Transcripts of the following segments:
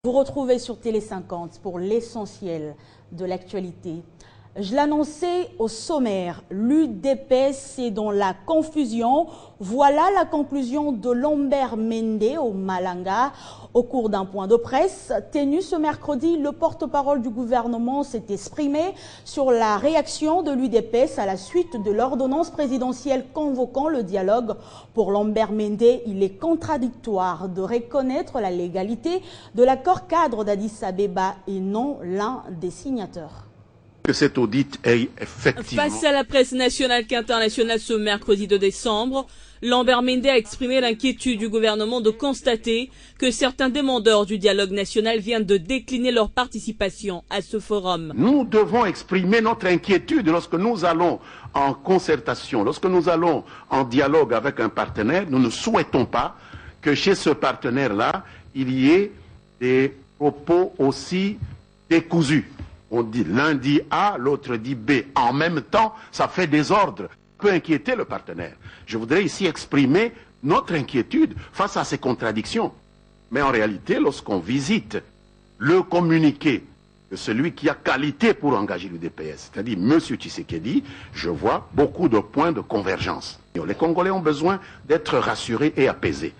Vous retrouvez sur Télé 50 pour l'essentiel de l'actualité. Je l'annonçais au sommaire, l'UDPS est dans la confusion. Voilà la conclusion de Lambert Mende au Malanga. Au cours d'un point de presse tenu ce mercredi, le porte-parole du gouvernement s'est exprimé sur la réaction de l'UDPS à la suite de l'ordonnance présidentielle convoquant le dialogue. Pour Lambert Mende, il est contradictoire de reconnaître la légalité de l'accord cadre d'Addis Abeba et non l'un des signataires. Que cet audit ait effectivement... Face à la presse nationale qu'internationale ce mercredi 2 décembre, Lambert Mende a exprimé l'inquiétude du gouvernement de constater que certains demandeurs du dialogue national viennent de décliner leur participation à ce forum. Nous devons exprimer notre inquiétude lorsque nous allons en concertation, lorsque nous allons en dialogue avec un partenaire. Nous ne souhaitons pas que chez ce partenaire-là, il y ait des propos aussi décousus. On dit l'un dit A, l'autre dit B. En même temps, ça fait désordre, peut inquiéter le partenaire. Je voudrais ici exprimer notre inquiétude face à ces contradictions. Mais en réalité, lorsqu'on visite le communiqué de celui qui a qualité pour engager l'UDPS, c'est-à-dire M. Tshisekedi, je vois beaucoup de points de convergence. Les Congolais ont besoin d'être rassurés et apaisés.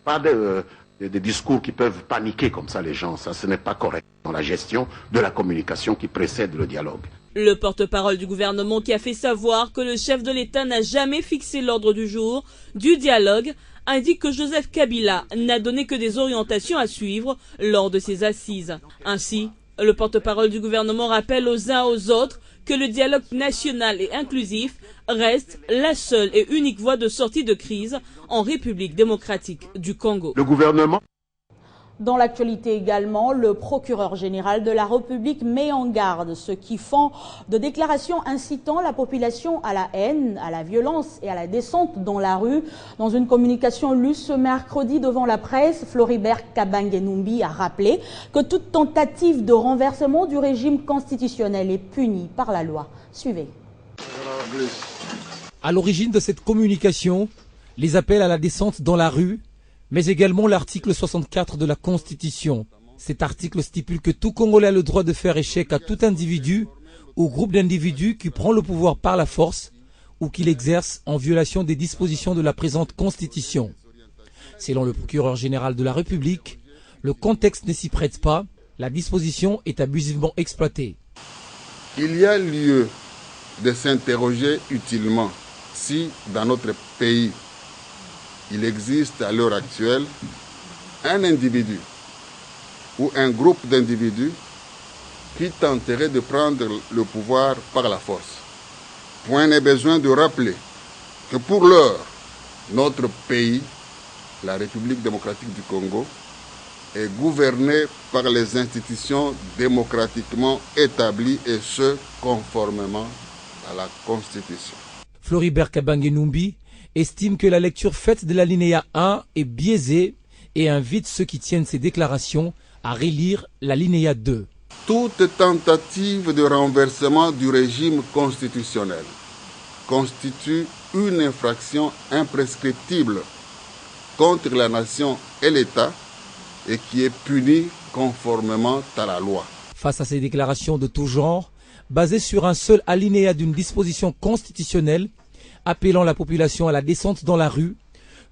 Pas des discours qui peuvent paniquer comme ça les gens, ça ce n'est pas correct dans la gestion de la communication qui précède le dialogue. Le porte-parole du gouvernement qui a fait savoir que le chef de l'État n'a jamais fixé l'ordre du jour du dialogue indique que Joseph Kabila n'a donné que des orientations à suivre lors de ses assises. Ainsi, le porte-parole du gouvernement rappelle aux uns aux autres que le dialogue national et inclusif reste la seule et unique voie de sortie de crise en République démocratique du Congo. Le gouvernement... Dans l'actualité également, le procureur général de la République met en garde ceux qui font de déclarations incitant la population à la haine, à la violence et à la descente dans la rue. Dans une communication lue ce mercredi devant la presse, Floribert Kabange-Numbi a rappelé que toute tentative de renversement du régime constitutionnel est punie par la loi. Suivez. À l'origine de cette communication, les appels à la descente dans la rue, mais également l'article 64 de la Constitution. Cet article stipule que tout Congolais a le droit de faire échec à tout individu ou groupe d'individus qui prend le pouvoir par la force ou qui l'exerce en violation des dispositions de la présente Constitution. Selon le procureur général de la République, le contexte ne s'y prête pas, la disposition est abusivement exploitée. Il y a lieu de s'interroger utilement si, dans notre pays, il existe à l'heure actuelle un individu ou un groupe d'individus qui tenterait de prendre le pouvoir par la force. Point n'est besoin de rappeler que pour l'heure, notre pays, la République démocratique du Congo, est gouverné par les institutions démocratiquement établies et ce, conformément à la Constitution. Floribert Kabange-Numbi estime que la lecture faite de l'alinéa 1 est biaisée et invite ceux qui tiennent ces déclarations à relire l'alinéa 2. Toute tentative de renversement du régime constitutionnel constitue une infraction imprescriptible contre la nation et l'État et qui est punie conformément à la loi. Face à ces déclarations de tout genre, basées sur un seul alinéa d'une disposition constitutionnelle, appelant la population à la descente dans la rue,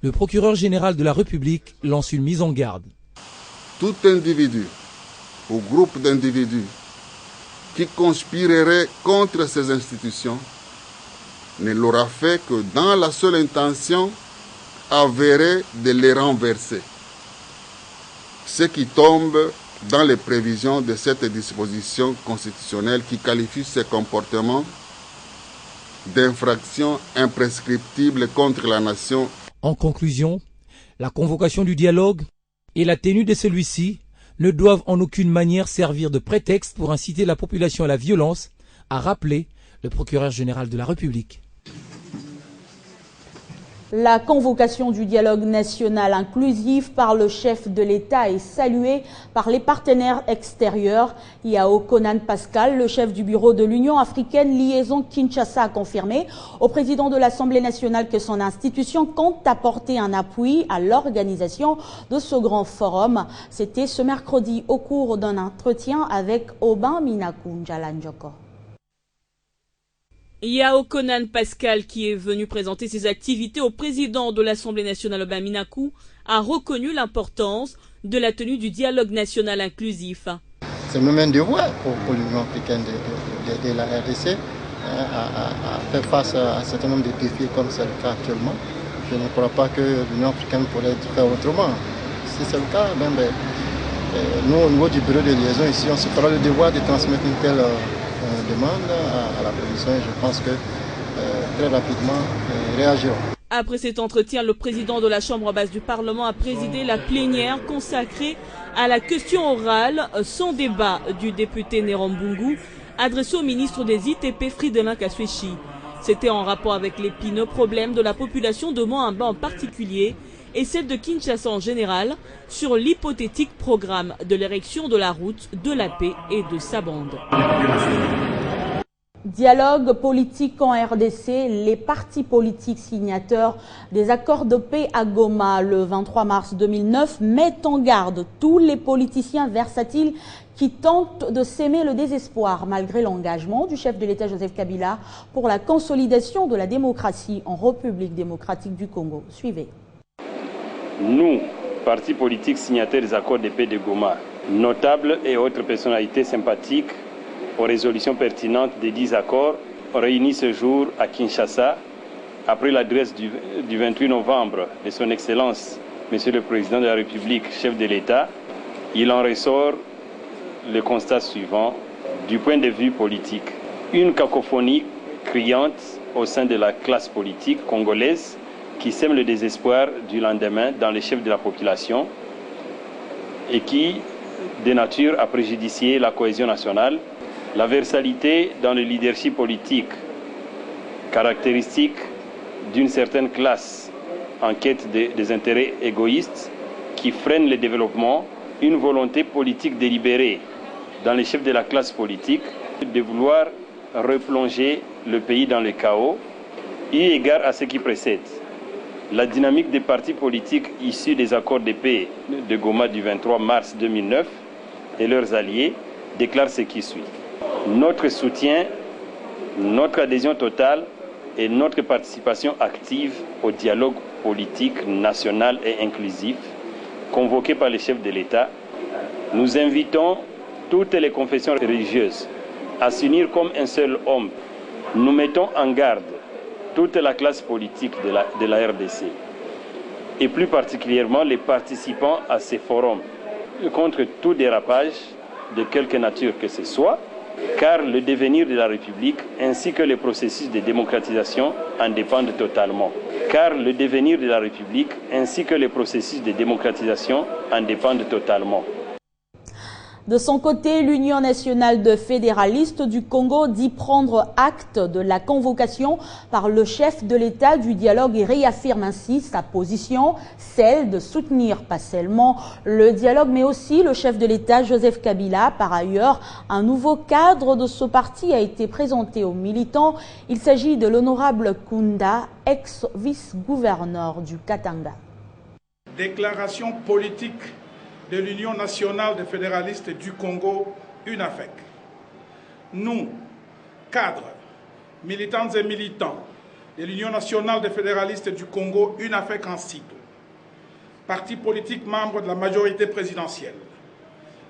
le procureur général de la République lance une mise en garde. Tout individu ou groupe d'individus qui conspirerait contre ces institutions ne l'aura fait que dans la seule intention avérée de les renverser. Ce qui tombe dans les prévisions de cette disposition constitutionnelle qui qualifie ces comportements d'infraction imprescriptible contre la nation. En conclusion, la convocation du dialogue et la tenue de celui-ci ne doivent en aucune manière servir de prétexte pour inciter la population à la violence, a rappelé le procureur général de la République. La convocation du dialogue national inclusif par le chef de l'État est saluée par les partenaires extérieurs. Yao Conan Pascal, le chef du bureau de l'Union africaine Liaison Kinshasa, a confirmé au président de l'Assemblée nationale que son institution compte apporter un appui à l'organisation de ce grand forum. C'était ce mercredi au cours d'un entretien avec Aubin Minakou Njalanjoko. Yao Conan Pascal, qui est venu présenter ses activités au président de l'Assemblée nationale Aubin Minakou, a reconnu l'importance de la tenue du dialogue national inclusif. C'est même un devoir pour l'Union africaine d'aider la RDC à faire face à un certain nombre de défis comme c'est le cas actuellement. Je ne crois pas que l'Union africaine pourrait faire autrement. Si c'est le cas, nous au niveau du bureau de liaison ici, on se fera le devoir de transmettre une telle demande à la commission et je pense que très rapidement ils réagiront. Après cet entretien, le président de la Chambre basse du Parlement a présidé la plénière consacrée à la question orale sans débat du député Nerambungu adressée au ministre des ITP Fridolin Kaswechi. C'était en rapport avec l'épineux problème de la population de Moamba en particulier et celle de Kinshasa en général sur l'hypothétique programme de l'érection de la route de la paix et de sa bande. Dialogue politique en RDC, les partis politiques signataires des accords de paix à Goma le 23 mars 2009 mettent en garde tous les politiciens versatiles qui tentent de s'aimer le désespoir malgré l'engagement du chef de l'État Joseph Kabila pour la consolidation de la démocratie en République démocratique du Congo. Suivez. Nous, partis politiques signataires des accords de paix de Goma, notables et autres personnalités sympathiques aux résolutions pertinentes des 10 accords, réunis ce jour à Kinshasa, après l'adresse du 28 novembre de son Excellence, Monsieur le Président de la République, chef de l'État, il en ressort le constat suivant du point de vue politique. Une cacophonie criante au sein de la classe politique congolaise qui sème le désespoir du lendemain dans les chefs de la population et qui, de nature à préjudicier la cohésion nationale, la versalité dans le leadership politique, caractéristique d'une certaine classe en quête des intérêts égoïstes qui freinent le développement, une volonté politique délibérée dans les chefs de la classe politique de vouloir replonger le pays dans le chaos, eu égard à ce qui précède. La dynamique des partis politiques issus des accords de paix de Goma du 23 mars 2009 et leurs alliés déclarent ce qui suit. Notre soutien, notre adhésion totale et notre participation active au dialogue politique national et inclusif convoqué par les chefs de l'État. Nous invitons toutes les confessions religieuses à s'unir comme un seul homme. Nous mettons en garde toute la classe politique de la RDC et plus particulièrement les participants à ces forums contre tout dérapage de quelque nature que ce soit, car le devenir de la République ainsi que le processus de démocratisation en dépendent totalement. Car le devenir de la République ainsi que le processus de démocratisation en dépendent totalement. De son côté, l'Union nationale de fédéralistes du Congo dit prendre acte de la convocation par le chef de l'État du dialogue et réaffirme ainsi sa position, celle de soutenir pas seulement le dialogue mais aussi le chef de l'État Joseph Kabila. Par ailleurs, un nouveau cadre de ce parti a été présenté aux militants. Il s'agit de l'honorable Kunda, ex-vice-gouverneur du Katanga. Déclaration politique de l'Union nationale des fédéralistes du Congo, UNAFEC. Nous, cadres, militantes et militants de l'Union nationale des fédéralistes du Congo, UNAFEC en sigle, parti politique membre de la majorité présidentielle,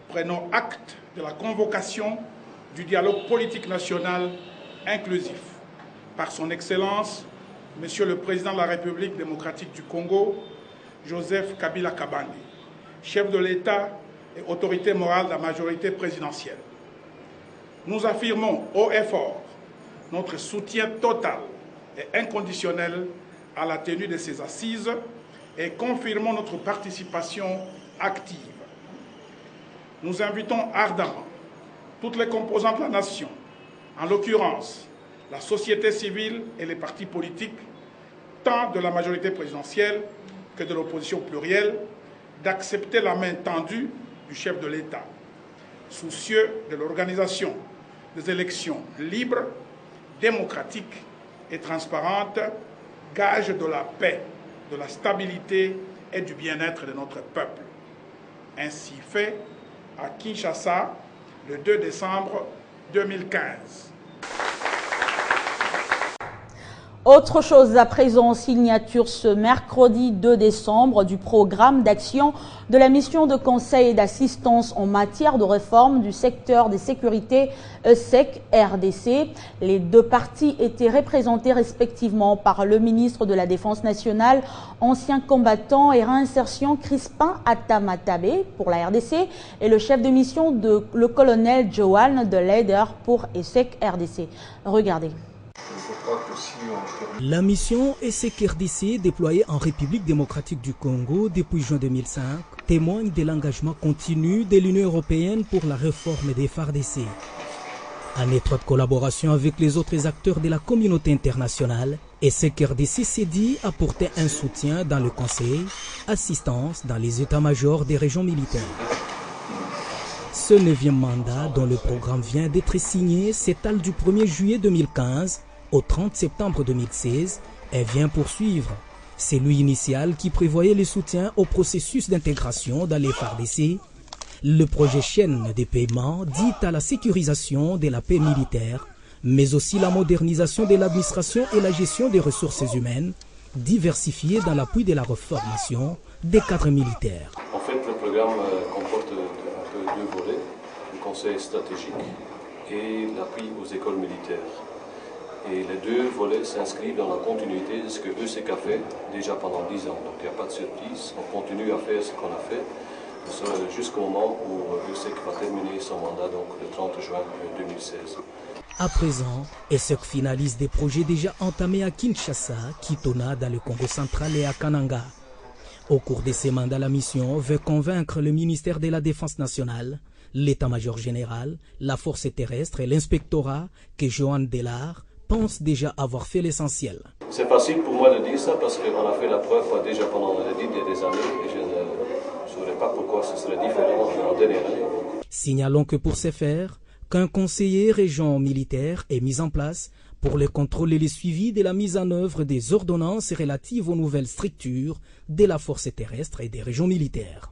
prenons acte de la convocation du dialogue politique national inclusif par son Excellence, Monsieur le Président de la République démocratique du Congo, Joseph Kabila Kabange, chef de l'État et autorité morale de la majorité présidentielle. Nous affirmons haut et fort notre soutien total et inconditionnel à la tenue de ces assises et confirmons notre participation active. Nous invitons ardemment toutes les composantes de la nation, en l'occurrence la société civile et les partis politiques, tant de la majorité présidentielle que de l'opposition plurielle, d'accepter la main tendue du chef de l'État, soucieux de l'organisation des élections libres, démocratiques et transparentes, gage de la paix, de la stabilité et du bien-être de notre peuple. Ainsi fait à Kinshasa le 2 décembre 2015. Autre chose à présent, signature ce mercredi 2 décembre du programme d'action de la mission de conseil et d'assistance en matière de réforme du secteur des sécurités ESSEC-RDC. Les deux parties étaient représentées respectivement par le ministre de la Défense nationale, ancien combattant et réinsertion Crispin Atamatabe pour la RDC et le chef de mission le colonel Johan de Leider pour ESSEC-RDC. Regardez. La mission ESSEC-RDC, déployée en République démocratique du Congo depuis juin 2005, témoigne de l'engagement continu de l'Union européenne pour la réforme des FARDC. En étroite collaboration avec les autres acteurs de la communauté internationale, ESSEC-RDC s'est dit apporter un soutien dans le conseil, assistance dans les états-majors des régions militaires. Ce 9e mandat, dont le programme vient d'être signé, s'étale du 1er juillet 2015 au 30 septembre 2016 et vient poursuivre celui initial qui prévoyait le soutien au processus d'intégration dans les FARDC, le projet chaîne des paiements dit à la sécurisation de la paix militaire, mais aussi la modernisation de l'administration et la gestion des ressources humaines, diversifiées dans l'appui de la reformation des cadres militaires. En fait, le programme comporte deux volets, le conseil stratégique et l'appui aux écoles militaires. Et les deux volets s'inscrivent dans la continuité de ce que ESSEC a fait déjà pendant 10 ans. Donc il n'y a pas de surprise, on continue à faire ce qu'on a fait jusqu'au moment où ESSEC va terminer son mandat, donc le 30 juin 2016. À présent, ESSEC finalise des projets déjà entamés à Kinshasa, Kitona dans le Congo central et à Kananga. Au cours de ces mandats, la mission veut convaincre le ministère de la Défense nationale, l'état-major général, la force terrestre et l'inspectorat que Johan Delard pense déjà avoir fait l'essentiel. C'est facile pour moi de dire ça parce qu'on a fait la preuve déjà pendant des années et je ne saurais pas pourquoi ce serait différent en dernière année. Signalons que pour ce faire, qu'un conseiller région militaire est mis en place pour le contrôle et le suivi de la mise en œuvre des ordonnances relatives aux nouvelles structures de la force terrestre et des régions militaires.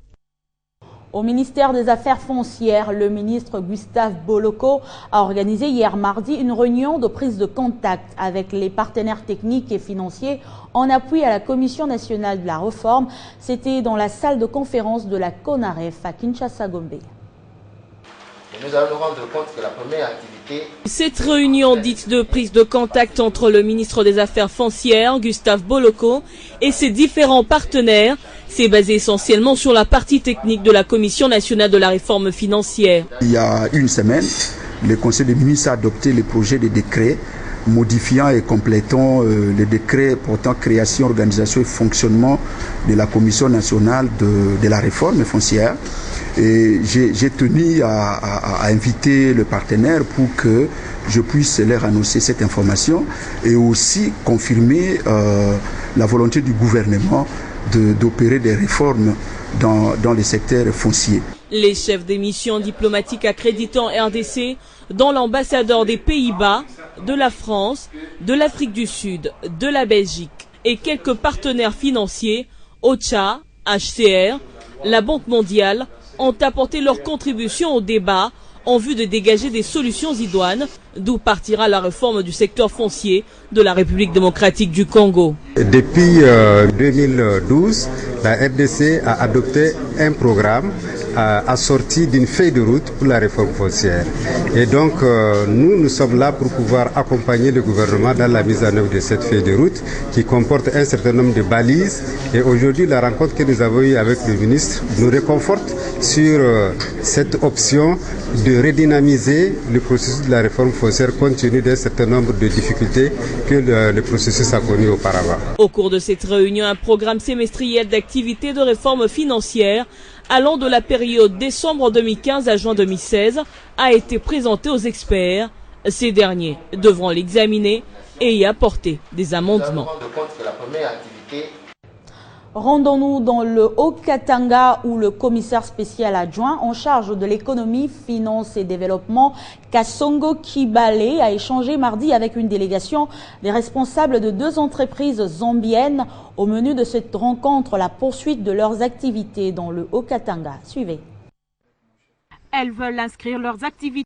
Au ministère des Affaires foncières, le ministre Gustave Boloko a organisé hier mardi une réunion de prise de contact avec les partenaires techniques et financiers en appui à la Commission nationale de la réforme. C'était dans la salle de conférence de la CONAREF à Kinshasa-Gombe. Nous allons nous rendre compte que la première activité... Cette réunion dite de prise de contact entre le ministre des Affaires foncières, Gustave Boloko, et ses différents partenaires s'est basée essentiellement sur la partie technique de la Commission nationale de la réforme financière. Il y a une semaine, le Conseil des ministres a adopté le projet de décret modifiant et complétant le décret portant création, organisation et fonctionnement de la Commission nationale de la réforme foncière. Et j'ai tenu à inviter le partenaire pour que je puisse leur annoncer cette information et aussi confirmer la volonté du gouvernement d'opérer des réformes dans les secteurs fonciers. Les chefs des missions diplomatiques accréditant RDC, dont l'ambassadeur des Pays-Bas, de la France, de l'Afrique du Sud, de la Belgique et quelques partenaires financiers, OCHA, HCR, la Banque mondiale, ont apporté leur contribution au débat en vue de dégager des solutions idoines, d'où partira la réforme du secteur foncier de la République démocratique du Congo. Depuis 2012, la RDC a adopté un programme assorti d'une feuille de route pour la réforme foncière. Et donc, nous sommes là pour pouvoir accompagner le gouvernement dans la mise en œuvre de cette feuille de route qui comporte un certain nombre de balises. Et aujourd'hui, la rencontre que nous avons eue avec le ministre nous réconforte sur cette option de redynamiser le processus de la réforme foncière compte tenu d'un certain nombre de difficultés que le processus a connues auparavant. Au cours de cette réunion, un programme semestriel d'activités de réforme financière allant de la période décembre 2015 à juin 2016 a été présenté aux experts. Ces derniers devront l'examiner et y apporter des amendements. Rendons-nous dans le Haut-Katanga où le commissaire spécial adjoint en charge de l'économie, finance et développement, Kassongo Kibale, a échangé mardi avec une délégation des responsables de 2 entreprises zambiennes. Au menu de cette rencontre, la poursuite de leurs activités dans le Haut-Katanga. Suivez. Elles veulent inscrire leurs activités